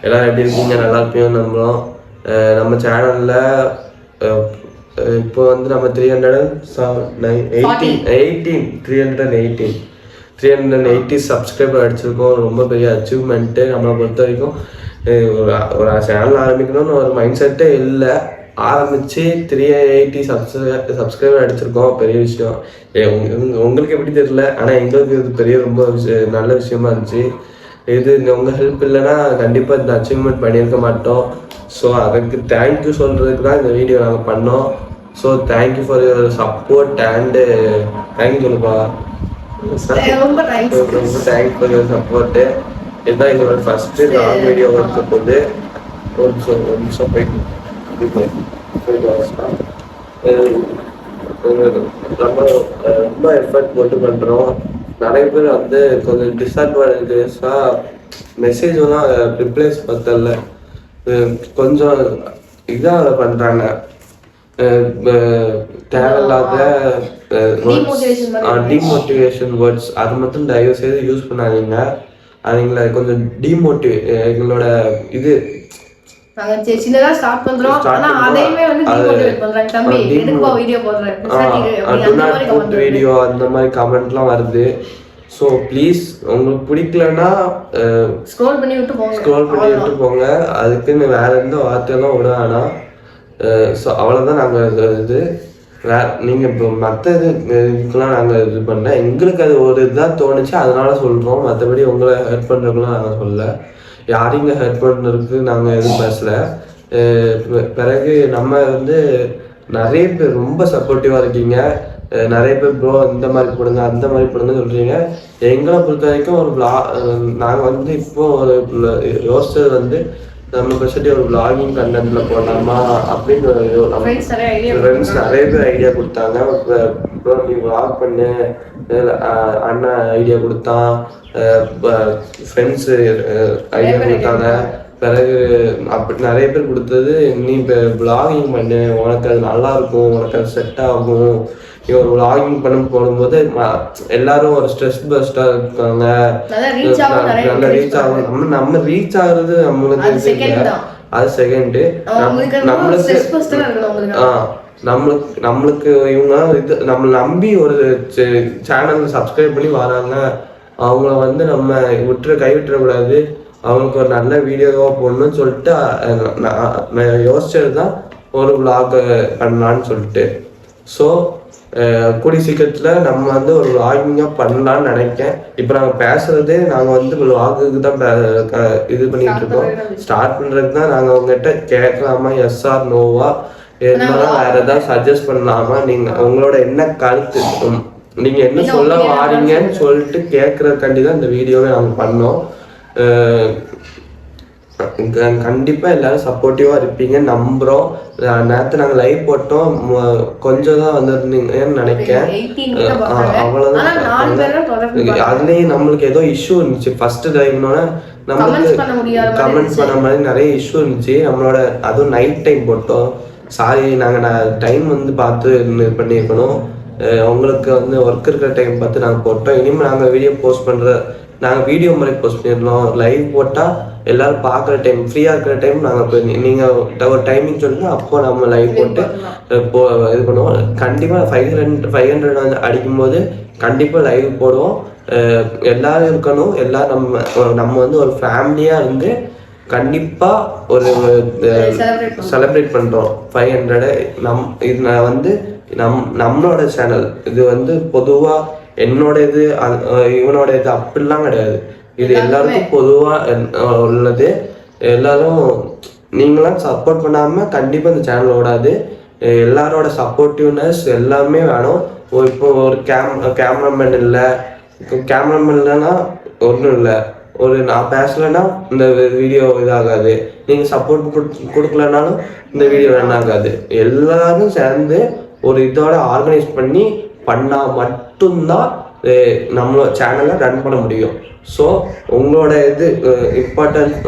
எல்லாரும் எப்படி இருக்கீங்க? நல்லா இருப்பீங்கன்னு நம்புகிறோம். நம்ம சேனலில் இப்போ வந்து நம்ம 380 சப்ஸ்கிரைபர் அடிச்சிருக்கோம். ரொம்ப பெரிய அச்சீவ்மெண்ட்டு. நம்மளை பொறுத்த வரைக்கும் ஒரு சேனல் ஆரம்பிக்கணும்னு ஒரு மைண்ட் செட்டே இல்லை. ஆரம்பித்து 380 சப்ஸ்கிரைபர் அடிச்சிருக்கோம். பெரிய விஷயம். உங்களுக்கு எப்படி தெரியல, ஆனால் எங்களுக்கு இது பெரிய ரொம்ப நல்ல விஷயமா இருந்துச்சு. இது உங்கள் ஹெல்ப் இல்லைன்னா கண்டிப்பாக இந்த அச்சீவ்மெண்ட் பண்ணியிருக்க மாட்டோம். ஸோ அதுக்கு தேங்க்யூ சொல்கிறதுக்கு தான் இந்த வீடியோ நாங்கள் பண்ணோம். So thank you for your support and thank you சொல்லுப்பா. ரொம்ப தேங்க்ஸ் ஃபார் யுவர் சப்போர்ட்டு. இதுதான் எங்களோட ஃபஸ்ட்டு லாங் வீடியோ இருக்க போது. ஒரு நிமிஷம் போயிட்டு நம்ம ரொம்ப எஃபர்ட் போட்டு பண்ணுறோம். நிறைய பேர் வந்து கொஞ்சம் டிஸ்அட்வான்டேஜஸாக மெசேஜெல்லாம் ரிப்ளைஸ் பத்தல, கொஞ்சம் இதாக பண்ணுறாங்க. தேவையில்லாத டிமோட்டிவேஷன் வேர்ட்ஸ் அது மட்டும் தயவு செய்து யூஸ் பண்ணாதீங்க. அதுங்களை கொஞ்சம் எங்களோட இது வீடியோ அந்த மாதிரி கமெண்ட்லாம் வருது. ஸோ ப்ளீஸ் உங்களுக்கு பிடிக்கலன்னா ஸ்க்ரோல் பண்ணி விட்டு போங்க. அதுக்குன்னு வேற எந்த வார்த்தையெல்லாம் விட வேணாம். ஸோ அவ்வளோதான். நாங்கள் இது நீங்கள் இப்போ மற்ற இதுக்கெலாம் நாங்கள் இது பண்ணல. எங்களுக்கு அது ஒரு இதாக தோணுச்சு, அதனால சொல்கிறோம். மற்றபடி உங்களை ஹெல்ப் பண்ணுறதுக்குலாம் நாங்கள் சொல்லலை. யாரையும் ஹெல்ப் பண்ணுறதுக்கு நாங்கள் எதுவும் பேசலை. பிறகு நம்ம வந்து நிறைய பேர் ரொம்ப சப்போர்ட்டிவாக இருக்கீங்க. நிறைய பேர் ப்ரோ இந்த மாதிரி போடுங்க அந்த மாதிரி போடுங்க சொல்கிறீங்க. எங்களை பொறுத்த வரைக்கும் ஒரு நாங்கள் வந்து இப்போ ஒரு யோசிச்சது வந்து நம்ம பட்சட்டி ஒரு விளாகிங் கண்டென்ட்ல போடலாமா அப்படின்னு ஃப்ரெண்ட்ஸ் நிறைய பேர் ஐடியா கொடுத்தாங்க. ப்ரோ நீ விளாக் பண்ணு, அண்ணா ஐடியா கொடுத்தான், ஃப்ரெண்ட்ஸு ஐடியா கொடுத்தாங்க. பிறகு அப்படி நிறைய பேர் கொடுத்தது, நீ இப்போ விளாகிங் பண்ணு, உனக்கு அது நல்லா இருக்கும், உனக்கு அது செட் ஆகும். நீ ஒரு விளாகிங் பண்ண போடும்போது எல்லாரும் ஒரு ஸ்ட்ரெஸ் பஸ்டா இருக்காங்க, நல்லா ரீச் ஆகும். நம்ம ரீச் ஆகுறது நம்மளுக்கு அது செகண்டு. நம்மளுக்கு இவங்க இது நம்மளை நம்பி ஒரு சேனல் சப்ஸ்கிரைப் பண்ணி வராங்க. அவங்கள வந்து நம்ம கைவிட்டுறக்கூடாது. அவங்களுக்கு ஒரு நல்ல வீடியோவாக போடணும்னு சொல்லிட்டு நான் யோசிச்சது தான் ஒரு விளாக் பண்ணலான்னு சொல்லிட்டு. ஸோ கூடிய சீக்கிரத்தில் நம்ம வந்து ஒரு விளாகிங்காக பண்ணலான்னு நினைக்கேன். இப்போ நாங்கள் பேசுகிறதே நாங்கள் வந்து விளாகுக்கு தான் இது பண்ணிகிட்டு இருக்கோம். ஸ்டார்ட் பண்ணுறதுக்கு தான் நாங்கள் உங்ககிட்ட கேட்கலாமா, எஸ் ஆர் நோவா, இருந்தாலும் வேறு ஏதாவது சஜஸ்ட் பண்ணலாமா, நீங்கள் உங்களோட என்ன கருத்து, நீங்கள் என்ன சொல்ல வாரீங்கன்னு சொல்லிட்டு கேட்குறதுக்காண்டி தான் இந்த வீடியோவை நாங்கள் பண்ணோம். கண்டிப்பாக எல்லாரும் சப்போர்ட்டிவாக இருப்பீங்க நம்புகிறோம். நேற்று நாங்கள் லைவ் போட்டோம், கொஞ்சம் தான் வந்துருந்தீங்கன்னு நினைக்கிறேன். அவ்வளோதான். அதுலேயும் நம்மளுக்கு ஏதோ இஷ்யூ இருந்துச்சு. ஃபஸ்ட்டு லைவ்னோட நம்மளுக்கு கமெண்ட் பண்ண மாதிரி நிறைய இஷ்யூ இருந்துச்சு நம்மளோட. அதுவும் நைட் டைம் போட்டோம். சாரி, நாங்கள் டைம் வந்து பார்த்து இது பண்ணியிருக்கணும். உங்களுக்கு வந்து ஒர்க் இருக்கிற டைம் பார்த்து நாங்கள் போட்டோம். இனிமேல் நாங்கள் வீடியோ போஸ்ட் பண்ணுற வீடியோ மாதிரி போஸ்ட் பண்ணிடலாம். லைவ் போட்டால் எல்லாரும் பார்க்குற டைம், ஃப்ரீயாக இருக்கிற டைம் நாங்கள் நீங்கள் ஒரு டைமிங் சொல்லுங்கள், அப்போ நம்ம லைவ் போட்டு இது பண்ணுவோம். கண்டிப்பாக 500 வந்து அடிக்கும்போது கண்டிப்பாக லைவ் போடுவோம். எல்லாரும் இருக்கணும். எல்லோரும் நம்ம வந்து ஒரு ஃபேமிலியாக இருந்து கண்டிப்பாக ஒரு செலிப்ரேட் பண்ணுறோம் 500. இது வந்து நம்மளோட சேனல். இது வந்து பொதுவாக என்னோட இது இவனோட இது அப்படிலாம் கிடையாது. இது எல்லாருக்கும் பொதுவாக உள்ளது. எல்லாரும் நீங்களாம் சப்போர்ட் பண்ணாமல் கண்டிப்பாக இந்த சேனல் ஓடாது. எல்லாரோட சப்போர்ட்டிவ்னஸ் எல்லாமே வேணும். இப்போ ஒரு கேமராமேன் இல்லைன்னா ஒன்றும் இல்லை. நான் பேசலைன்னா இந்த வீடியோ இதாகாது. நீங்கள் சப்போர்ட் கொடுக்கலனாலும் இந்த வீடியோ ரன் ஆகாது. எல்லாரும் சேர்ந்து ஒரு இதோட ஆர்கனைஸ் பண்ணால் மட்டும்தான் நம்ம சேனலை ரன் பண்ண முடியும். ஸோ உங்களோட இது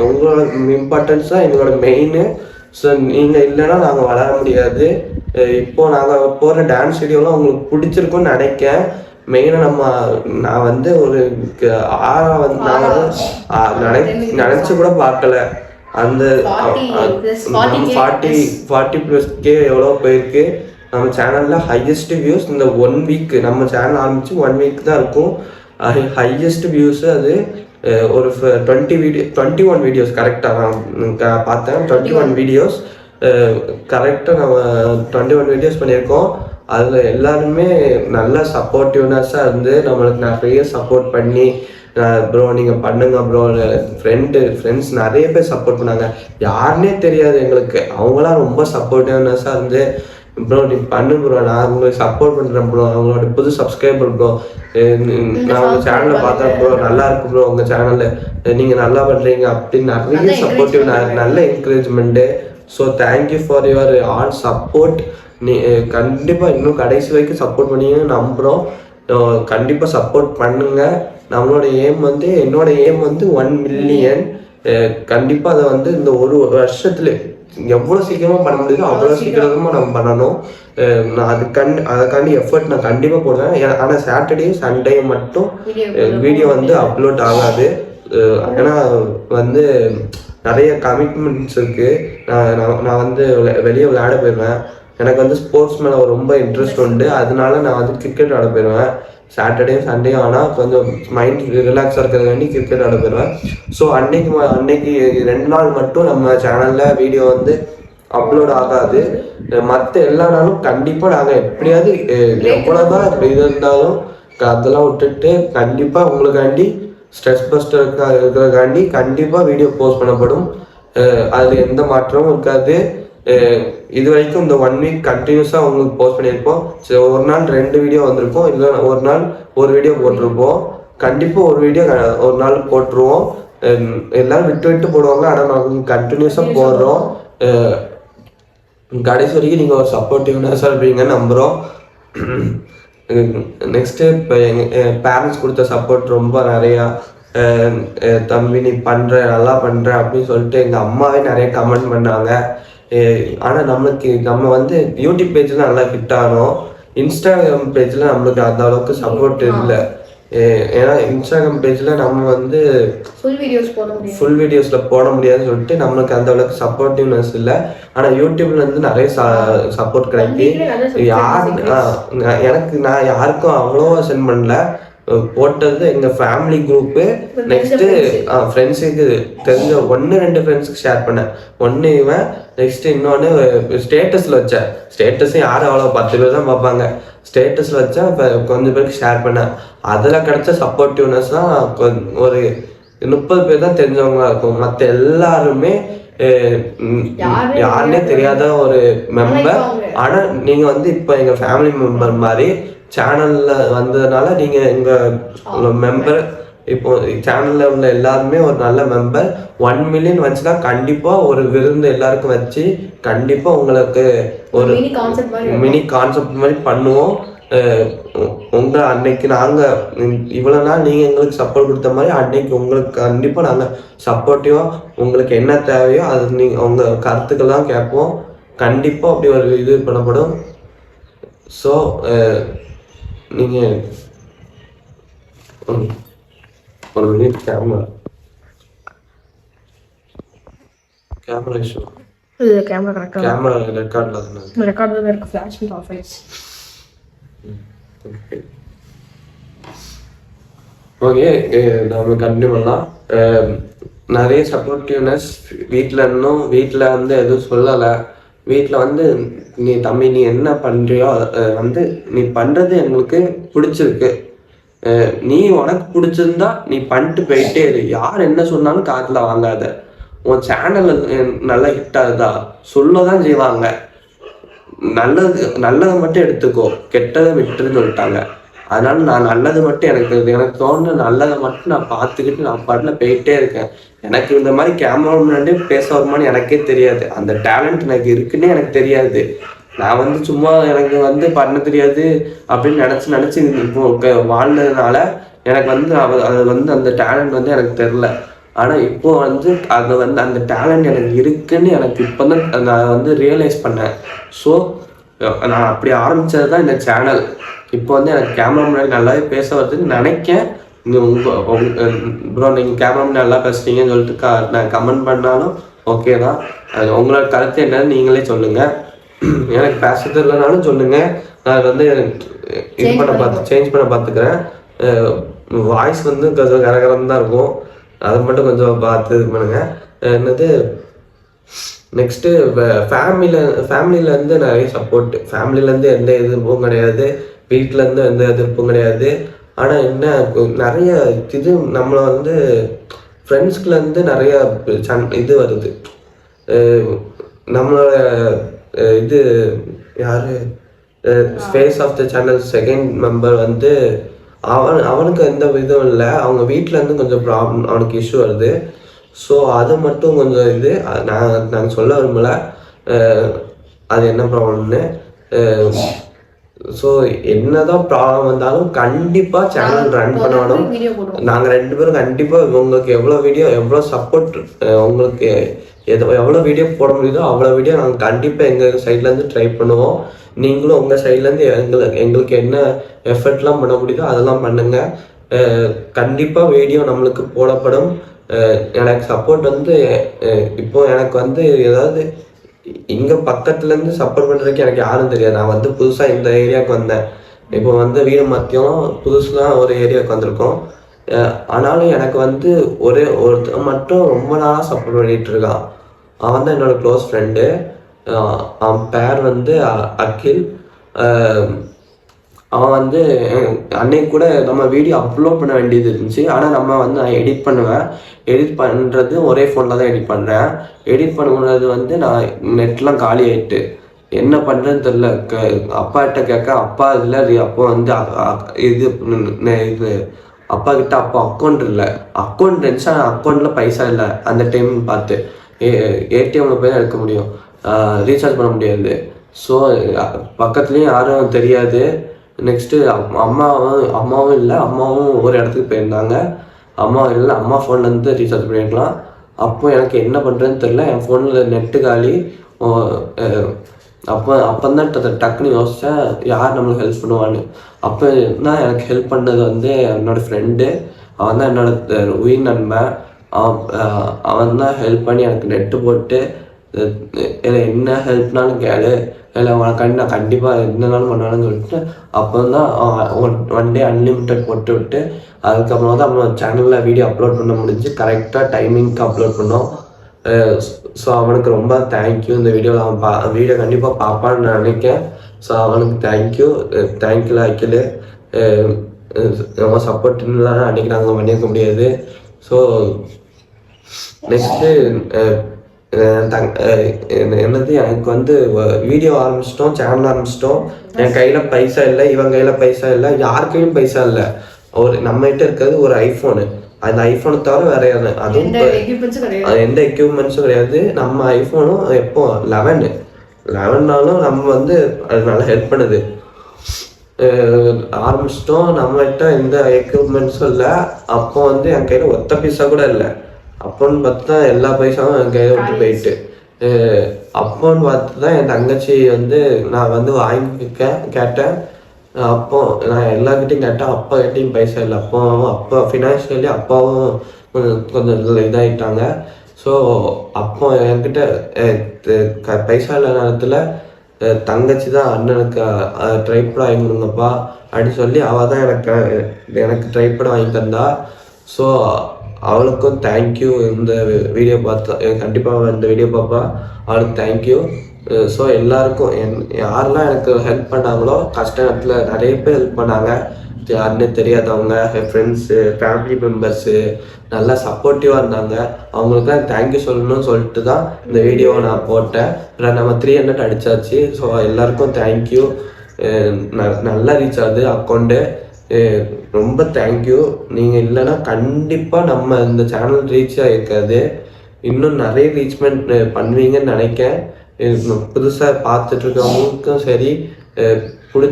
உங்களோட இம்பார்ட்டன்ஸ் தான் எங்களோட மெயின். ஸோ நீங்கள் இல்லைன்னா நாங்கள் வளர முடியாது. இப்போது நாங்கள் போகிற டான்ஸ் வீடியோலாம் உங்களுக்கு பிடிச்சிருக்குன்னு நினைக்கிறேன். மெயினாக நான் வந்து ஒரு 6 வந்து நான் வந்து நினச்சி கூட பார்க்கல. அந்த 40+K எவ்வளோ போயிருக்கு. நம்ம சேனலில் ஹையஸ்ட் வியூஸ் இந்த 1 வீக், நம்ம சேனல் ஆரம்பித்து 1 வீக் தான் இருக்கும். ஹையஸ்ட் வியூஸு அது ஒரு 21 வீடியோஸ் கரெக்டாக நான் பார்த்தேன். 21 வீடியோஸ் கரெக்டாக நம்ம 21 வீடியோஸ் பண்ணியிருக்கோம். அதில் எல்லாருமே நல்ல சப்போர்ட்டிவ்னஸாக இருந்து நம்மளுக்கு நிறைய சப்போர்ட் பண்ணி, ப்ரோ நீங்கள் பண்ணுங்க ப்ரோ, ஃப்ரெண்ட்ஸ் நிறைய பேர் சப்போர்ட் பண்ணாங்க. யாருன்னே தெரியாது எங்களுக்கு, அவங்களாம் ரொம்ப சப்போர்ட்டிவ்னஸாக இருந்து ப்ரோ நீ பண்ணு ப்ரோ, நான் உங்களுக்கு சப்போர்ட் பண்ணுறேன் ப்ரோ, அவங்களோட புது சப்ஸ்கிரைபர் ப்ரோ, நான் உங்கள் சேனலில் பார்த்தேன் ப்ரோ, நல்லா இருக்கு ப்ரோ உங்கள் சேனலில், நீங்கள் நல்லா பண்ணுறீங்க அப்படின்னு நிறைய சப்போர்ட்டிவ், நல்ல encouragement. So thank you for your all support. நீ கண்டிப்பாக இன்னும் கடைசி வரைக்கும் சப்போர்ட் பண்ணீங்கன்னு நம்புகிறோம். கண்டிப்பாக சப்போர்ட் பண்ணுங்கள். நம்மளோட எய்ம் வந்து, என்னோட எய்ம் வந்து 1 மில்லியன். கண்டிப்பாக அதை வந்து இந்த ஒரு வருஷத்துல எவ்வளோ சீக்கிரமாக பண்ண முடியுதோ அவ்வளோ சீக்கிரமாக நம்ம பண்ணணும். நான் அதுக்காண்டி எஃபர்ட் நான் கண்டிப்பாக போடுவேன். ஆனால் சாட்டர்டே சண்டே மட்டும் வீடியோ வந்து அப்லோட் ஆகாது. ஏன்னா வந்து நிறைய கமிட்மெண்ட்ஸ் இருக்குது. நான் வந்து வெளியே விளையாட போயிடுவேன். எனக்கு வந்து ஸ்போர்ட்ஸ் மேலே ரொம்ப இன்ட்ரெஸ்ட் உண்டு. அதனால நான் வந்து கிரிக்கெட் ஆட போயிடுவேன். சாட்டர்டே சண்டே ஆனால் கொஞ்சம் மைண்ட் ரிலாக்ஸாக இருக்கிறதுக்காண்டி கிரிக்கெட் ஆட போயிடுவேன். ஸோ அன்னைக்கு 2 நாள் மட்டும் நம்ம சேனலில் வீடியோ வந்து அப்லோட் ஆகாது. மற்ற எல்லா நாளும் கண்டிப்பாக நாங்கள் எப்படியாவது எவ்வளோதான் இது இருந்தாலும் அதெல்லாம் விட்டுட்டு கண்டிப்பாக உங்களுக்காண்டி ஸ்ட்ரெஸ் பஸ்டருக்காக இருக்கிறதுக்காண்டி கண்டிப்பாக வீடியோ போஸ்ட் பண்ணப்படும். அதில் எந்த மாற்றமும் இருக்காது. இது வரைக்கும் இந்த 1 வீக் கண்டினியூஸாக உங்களுக்கு போஸ்ட் பண்ணியிருப்போம். சரி, ஒரு நாள் 2 வீடியோ வந்திருப்போம், இல்லை ஒரு நாள் ஒரு வீடியோ போட்டிருப்போம். கண்டிப்பாக ஒரு வீடியோ ஒரு நாள் போட்டுருவோம். எல்லாரும் விட்டு போடுவாங்க, ஆனால் நாங்கள் கண்டினியூஸாக போடுறோம். கடைசி வரைக்கும் நீங்கள் ஒரு சப்போர்ட்டிவ்னஸாக இருப்பீங்கன்னு நம்புகிறோம். நெக்ஸ்ட்டு இப்போ எங்கள் பேரண்ட்ஸ் கொடுத்த சப்போர்ட் ரொம்ப நிறையா. தம்பி நீ பண்ணுற, நல்லா பண்ணுற அப்படின்னு சொல்லிட்டு எங்கள் அம்மாவே நிறைய கமெண்ட் பண்ணாங்க. ஆனால் நம்ம வந்து யூடியூப் பேஜில் நல்லா ஹிட் ஆனோம். இன்ஸ்டாகிராம் பேஜில் நம்மளுக்கு அந்த அளவுக்கு சப்போர்ட் இல்லை. ஏன்னா இன்ஸ்டாகிராம் பேஜில் நம்ம வந்து ஃபுல் வீடியோஸில் போட முடியாதுன்னு சொல்லிட்டு நம்மளுக்கு அந்த அளவுக்கு சப்போர்ட்டிவ்னஸ் இல்லை. ஆனால் யூடியூப்ல இருந்து நிறைய சப்போர்ட் கிடைக்கி. நான் யாருக்கும் அவ்வளோவா சென்ட் பண்ணல. போட்டது எங்கள் ஃபேமிலி குரூப்பு, நெக்ஸ்ட்டு ஃப்ரெண்ட்ஸுக்கு தெரிஞ்ச 1-2 ஃப்ரெண்ட்ஸுக்கு ஷேர் பண்ணேன். ஒன்று இவன், நெக்ஸ்ட்டு இன்னொன்று ஸ்டேட்டஸில் வச்சேன். ஸ்டேட்டஸும் யாரும் அவ்வளோ 10 பேர் தான் பார்ப்பாங்க. ஸ்டேட்டஸில் வச்சா இப்போ கொஞ்சம் பேருக்கு ஷேர் பண்ணேன். அதில் கிடைச்ச சப்போர்ட்டிவ்னஸ் தான் ஒரு 30 பேர் தான் தெரிஞ்சவங்களா இருக்கும். மற்ற எல்லாருமே யாருன்னே தெரியாத ஒரு மெம்பர். ஆனால் நீங்கள் வந்து இப்போ எங்கள் ஃபேமிலி மெம்பர் மாதிரி சேனலில் வந்ததுனால நீங்கள் எங்கள் மெம்பர். இப்போ சேனலில் உள்ள எல்லாருமே ஒரு நல்ல மெம்பர். 1 மில்லியன் வச்சுன்னா கண்டிப்பாக ஒரு விருந்து எல்லாருக்கும் வச்சு கண்டிப்பாக உங்களுக்கு ஒரு மினி கான்செப்ட் மாதிரி பண்ணுவோம். உங்களை அன்னைக்கு நாங்கள் இவ்வளோ நாள் நீங்கள் எங்களுக்கு சப்போர்ட் கொடுத்த மாதிரி அன்னைக்கு உங்களுக்கு கண்டிப்பாக நாங்கள் சப்போர்ட்டிவாக உங்களுக்கு என்ன தேவையோ அது நீங்கள் உங்கள் கருத்துக்கெல்லாம் கேட்போம். கண்டிப்பாக அப்படி ஒரு இது பண்ணப்படும். ஸோ நீங்கள் ஒரு மினிட் கேமரா இஷ்யூ. இது கேமரா கரெக்டாக, கேமரா ரெக்கார்டில் தானே, ரெக்கார்டில் தான் இருக்குது. ஃப்ளாஷ் ஆஃப் ஆயிடுச்சு. ஓகே, நம்ம கண்டினியூ பண்ணலாம். நிறைய சப்போர்ட்டிவ்னஸ் வீட்டில் வந்து எதுவும் சொல்லலை. வீட்டில் வந்து நீ தம்பி நீ என்ன பண்ணுறியோ வந்து நீ பண்ணுறது எங்களுக்கு பிடிச்சிருக்கு, நீ உனக்கு பிடிச்சிருந்தா நீ பண்ணிட்டு போயிட்டே இரு, யார் என்ன சொன்னாலும் காதில் வாங்காத, உன் சேனல் நல்லா ஹிட் ஆகுதா சொல்லதான் செய்வாங்க, நல்லதை மட்டும் எடுத்துக்கோ, கெட்டதை விட்டுருன்னு சொல்லிட்டாங்க. அதனால நான் நல்லது மட்டும் எனக்கு தோணுன நல்லதை மட்டும் நான் பார்த்துக்கிட்டு நான் பாட்டில் போயிட்டே இருக்கேன். எனக்கு இந்த மாதிரி கேமரா முன்னாடி பேச வருமானு எனக்கே தெரியாது. அந்த டேலண்ட் எனக்கு இருக்குன்னே எனக்கு தெரியாது. நான் வந்து சும்மா எனக்கு வந்து பண்ண தெரியாது அப்படின்னு நினச்சி இப்போ வாழ்ந்ததுனால எனக்கு வந்து அது வந்து அந்த டேலண்ட் வந்து எனக்கு தெரில. ஆனால் இப்போ வந்து அது வந்து அந்த டேலண்ட் எனக்கு இருக்குன்னு எனக்கு இப்போ தான் நான் வந்து ரியலைஸ் பண்ணேன். ஸோ நான் அப்படி ஆரம்பித்தது தான் இந்த சேனல். இப்போ வந்து எனக்கு கேமரா முன்னாடி நல்லாவே பேச வருதுன்னு நினைக்கேன். ப்ரோ நீங்கள் கேமரா முன்னாடி நல்லா பேசுறீங்கன்னு சொல்லிட்டு நான் கமெண்ட் பண்ணாலும் ஓகே தான். அது உங்களோட கருத்து என்னன்னு நீங்களே சொல்லுங்கள். எனக்கு பேசுறது இல்லைனாலும் சொல்லுங்கள், நான் வந்து சேஞ்ச் பண்ண பார்த்துக்கிறேன். வாய்ஸ் வந்து கொஞ்சம் கரகரம் தான் இருக்கும், அதை மட்டும் கொஞ்சம் பார்த்து இது பண்ணுங்க. என்னது நெக்ஸ்ட்டு ஃபேமிலியிலேருந்து நிறைய சப்போர்ட். ஃபேமிலியிலேருந்து எந்த எதிர்ப்பும் கிடையாது, வீட்டிலேருந்து எந்த எதிர்ப்பும் கிடையாது. ஆனால் என்ன நிறைய இது நம்மளை வந்து ஃப்ரெண்ட்ஸ்குலேருந்து நிறைய இது வருது. நம்மளோட இது யார் space of the channel second member வந்து அவனுக்கு எந்த இதுவும் இல்லை, அவங்க வீட்டிலேருந்து கொஞ்சம் ப்ராப்ளம், அவனுக்கு இஷ்யூ வருது. ஸோ அது மட்டும் கொஞ்சம் இது நான் சொல்ல விரும்பலை அது என்ன ப்ராப்ளம்னு. ஸோ என்னதான் ப்ராப்ளம் வந்தாலும் கண்டிப்பாக சேனல் ரன் பண்ணணும். நாங்கள் 2 பேரும் கண்டிப்பாக உங்களுக்கு எவ்வளோ சப்போர்ட், உங்களுக்கு எவ்வளோ வீடியோ போட முடியுதோ அவ்வளோ வீடியோ நாங்கள் கண்டிப்பாக எங்கள் சைட்லேருந்து ட்ரை பண்ணுவோம். நீங்களும் உங்கள் சைட்லேருந்து எங்களுக்கு என்ன எஃபர்ட்லாம் பண்ண முடியுதோ அதெல்லாம் பண்ணுங்கள். கண்டிப்பாக வீடியோ நம்மளுக்கு போடப்படும். எனக்கு சப்போர்ட் வந்து இப்போது எனக்கு வந்து ஏதாவது இங்கே பக்கத்துலேருந்து சப்போர்ட் பண்ணுறதுக்கு எனக்கு யாரும் தெரியாது. நான் வந்து புதுசாக இந்த ஏரியாவுக்கு வந்தேன். இப்போ வந்து வீடு மத்தியம் புதுசுலாம் ஒரு ஏரியாவுக்கு வந்திருக்கோம். ஆனாலும் எனக்கு வந்து ஒருத்தர் மட்டும் ரொம்ப நாளாக சப்போர்ட் பண்ணிகிட்டு இருக்கான். அவன் தான் என்னோடய க்ளோஸ் ஃப்ரெண்டு. அவன் பேர் வந்து அகில். அவன் வந்து அன்னைக்கு கூட நம்ம வீடியோ அப்லோட் பண்ண வேண்டியது இருந்துச்சு. ஆனால் நம்ம வந்து நான் எடிட் பண்ணுவேன். எடிட் பண்ணுறது ஒரே ஃபோனில் தான் எடிட் பண்ணுறேன். எடிட் பண்ணுறது வந்து நான் நெட்லாம் காலி ஆகிட்டு என்ன பண்ணுறதுன்னு தெரில. அப்பாகிட்ட கேட்க அப்பா இல்லை, அப்போ வந்து இது அப்பா கிட்ட அப்போ அக்கௌண்ட் இல்லை. அக்கௌண்ட் இருந்துச்சு, ஆனால் அக்கௌண்ட்டில் பைசா இல்லை. அந்த டைம் பார்த்து ஏடிஎம்மில் போய் தான் எடுக்க முடியும், ரீசார்ஜ் பண்ண முடியாது. ஸோ பக்கத்துலேயும் யாரும் தெரியாது. நெக்ஸ்ட்டு அம்மாவும் இல்லை, அம்மாவும் ஒரு இடத்துக்கு போயிருந்தாங்க. அம்மா இல்லை, அம்மா ஃபோன்லேருந்து ரீசார்ஜ் பண்ணிக்கலாம். அப்போ எனக்கு என்ன பண்ணுறதுன்னு தெரில. என் ஃபோனில் நெட்டு காலி. அப்போதான் டக்குன்னு யோசித்தேன் யார் நம்மளுக்கு ஹெல்ப் பண்ணுவான்னு. அப்போ தான் எனக்கு ஹெல்ப் பண்ணது வந்து என்னோடய ஃப்ரெண்டு. அவன் தான் என்னோடய உயிர் நண்பன். அவன் தான் ஹெல்ப் பண்ணி எனக்கு நெட்டு போட்டு என்ன ஹெல்ப்னாலும் கேளு, இல்லை உனக்காண்டி நான் கண்டிப்பாக எந்தனாலும் பண்ணாலும் சொல்லிட்டு அப்போ தான் ஒன் டே அன்லிமிட்டட் போட்டு விட்டு அதுக்கப்புறம் தான் நம்ம சேனலில் வீடியோ அப்லோட் பண்ண முடிஞ்சு கரெக்டாக டைமிங்க்கு அப்லோட் பண்ணோம். ஸோ அவனுக்கு ரொம்ப தேங்க்யூ. இந்த வீடியோவில் அவன் வீடியோ கண்டிப்பாக பார்ப்பான்னு நான் நினைக்கிறேன். ஸோ அவனுக்கு தேங்க்யூல அக்கில். ரொம்ப சப்போர்ட் இல்லைன்னா அன்றைக்கி நாங்கள் பண்ணியிருக்க முடியாது. ஸோ நெக்ஸ்ட்டு என்னது எனக்கு வந்து வீடியோ ஆரம்பிச்சிட்டோம், சேனல் ஆரம்பிச்சிட்டோம். என் கையில் பைசா இல்லை, இவன் கையில் பைசா இல்லை, யார் கையிலும் பைசா இல்லை. நம்மகிட்ட இருக்கிறது ஒரு ஐஃபோனு. அந்த ஐஃபோனை தவிர வேற அதுவும் எந்த எக்யூப்மெண்ட்ஸும் கிடையாது. நம்ம ஐஃபோனும் எப்போ 11 நம்ம வந்து அது நல்லா ஹெல்ப் பண்ணுது. ஆரம்பிச்சிட்டோம், நம்மகிட்ட எந்த எக்யூப்மெண்ட்ஸும் இல்லை. அப்போ வந்து என் கையில் ஒத்த பைசா கூட இல்லை. அப்போன்னு பார்த்தா எல்லா பைசாவும் என் கையில் விட்டு போயிட்டு. அப்போன்னு பார்த்து தான் என் தங்கச்சி வந்து நான் வந்து கேட்டேன். அப்போ நான் எல்லாருக்கிட்டையும் கேட்டேன், அப்பா கிட்டையும் பைசா இல்லை. அப்பா ஃபினான்ஷியலி அப்பாவும் கொஞ்சம் இதாகிட்டாங்க. ஸோ அப்போ என்கிட்ட பைசா இல்லாத நேரத்தில் தங்கச்சி தான் அண்ணனுக்கு ட்ரைப்பட் வாங்கி கொடுங்கப்பா அப்படின்னு சொல்லி அவள் தான் எனக்கு ட்ரைப்பட் வாங்கி தந்தா. ஸோ அவளுக்கும் தேங்க்யூ. இந்த வீடியோ பார்த்தா கண்டிப்பாக இந்த வீடியோ பார்ப்பா, அவளுக்கு தேங்க்யூ. ஸோ எல்லாருக்கும் யாரெல்லாம் எனக்கு ஹெல்ப் பண்ணாங்களோ கஷ்ட நேரத்தில் நிறைய பேர் ஹெல்ப் பண்ணாங்க. யாருன்னே தெரியாதவங்க, என் ஃப்ரெண்ட்ஸு, ஃபேமிலி மெம்பர்ஸு நல்லா சப்போர்ட்டிவாக இருந்தாங்க. அவங்களுக்குலாம் தேங்க்யூ சொல்லணும்னு சொல்லிட்டு தான் இந்த வீடியோவை நான் போட்டேன். நம்ம 300 அடித்தாச்சு. ஸோ எல்லாருக்கும் தேங்க்யூ. நல்லா ரீச் ஆகுது அக்கௌண்ட்டு. ரொம்ப தேங்க்யூ. நீங்கள் இல்லைன்னா கண்டிப்பாக நம்ம இந்த சேனல் ரீச் ஆகிருக்காது. இன்னும் நிறைய ரீச்மெண்ட் பண்ணுவீங்கன்னு நினைக்கிறேன். புதுசாக பார்த்துட்ருக்கவங்களுக்கும் சரி,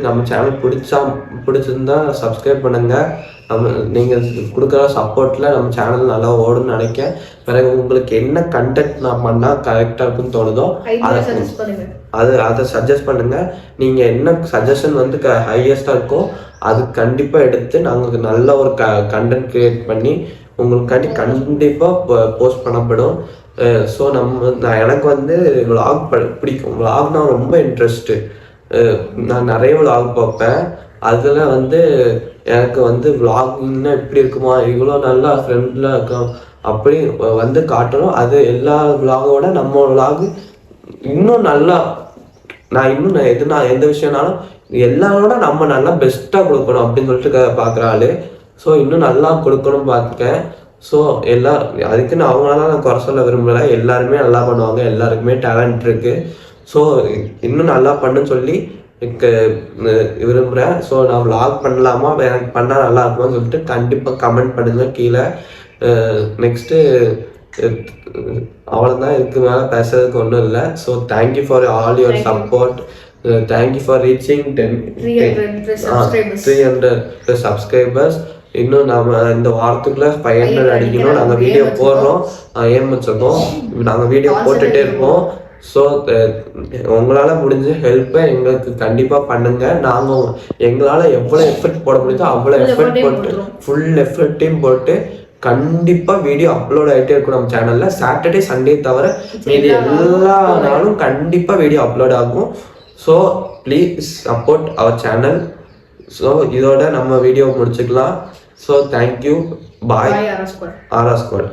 நம்ம சேனல் பிடிச்சிருந்தா சப்ஸ்கிரைப் பண்ணுங்கள். நீங்கள் கொடுக்குற சப்போர்ட்டில் நம்ம சேனல் நல்லா ஓடுன்னு நினைக்கிறேன். பிறகு உங்களுக்கு என்ன கண்டென்ட் நான் பண்ணால் கரெக்டாக இருக்குன்னு தோணுதோ அதை அதை சஜஸ்ட் பண்ணுங்கள். நீங்கள் என்ன சஜஷன் வந்து ஹையஸ்ட்டாக இருக்கோ அது கண்டிப்பாக எடுத்து நாங்கள் நல்ல ஒரு கண்டென்ட் க்ரியேட் பண்ணி உங்களுக்காண்டி கண்டிப்பாக போஸ்ட் பண்ணப்படும். ஸோ எனக்கு வந்து விலாக் பிடிக்கும். விலாக்னா ரொம்ப இன்ட்ரெஸ்ட்டு. நான் நிறைய விலாக் பார்ப்பேன். அதில் வந்து எனக்கு வந்து விலாக்னா இப்படி இருக்குமா, இவ்வளோ நல்லா ஃப்ரெண்டில் இருக்கும் அப்படி வந்து காட்டணும். அது எல்லா விலாகோட நம்ம விலாகு இன்னும் நல்லா நான் எந்த விஷயம்னாலும் எல்லாரோட நம்ம நல்லா பெஸ்ட்டாக கொடுக்கணும் அப்படின்னு சொல்லிட்டு பார்க்குற ஆள். ஸோ இன்னும் நல்லா கொடுக்கணும் பார்த்துக்கேன். ஸோ அதுக்குன்னு அவங்களால நான் குறை சொல்ல விரும்பலை. எல்லாருமே நல்லா பண்ணுவாங்க, எல்லாருக்குமே டேலண்ட் இருக்குது. ஸோ இன்னும் நல்லா பண்ணுன்னு சொல்லி விரும்புகிறேன். ஸோ நான் விலாக் பண்ணலாமா, எனக்கு பண்ணால் நல்லா இருக்குமான்னு சொல்லிட்டு கண்டிப்பாக கமெண்ட் பண்ணுங்கள் கீழே. நெக்ஸ்ட்டு அவ்வளோதான், இதுக்கு மேலே பேசுறதுக்கு ஒன்றும் இல்லை. So thank you for all your support. Thank you for reaching 300 subscribers. இன்னும் நம்ம இந்த வாரத்துக்குள்ள 500 அடிக்கணும். நாங்கள் வீடியோ போடுறோம், ஏம் வச்சுருக்கோம், நாங்கள் வீடியோ போட்டுகிட்டே இருப்போம். ஸோ உங்களால் முடிஞ்ச ஹெல்ப்பை எங்களுக்கு கண்டிப்பாக பண்ணுங்கள். நாங்கள் எங்களால் எவ்வளோ எஃபர்ட் போட முடியுதோ அவ்வளோ எஃபர்ட் போட்டு ஃபுல் எஃபர்ட்டையும் போட்டு கண்டிப்பாக வீடியோ அப்லோட் ஆகிட்டே இருக்கும் நம்ம சேனலில். சாட்டர்டே சண்டே தவிர மீதி எல்லா நாளும் கண்டிப்பாக வீடியோ அப்லோட் ஆகும். So please support our channel. So இதோட நம்ம வீடியோ முடிச்சுக்கலாம். So thank you, bye. Aura squad.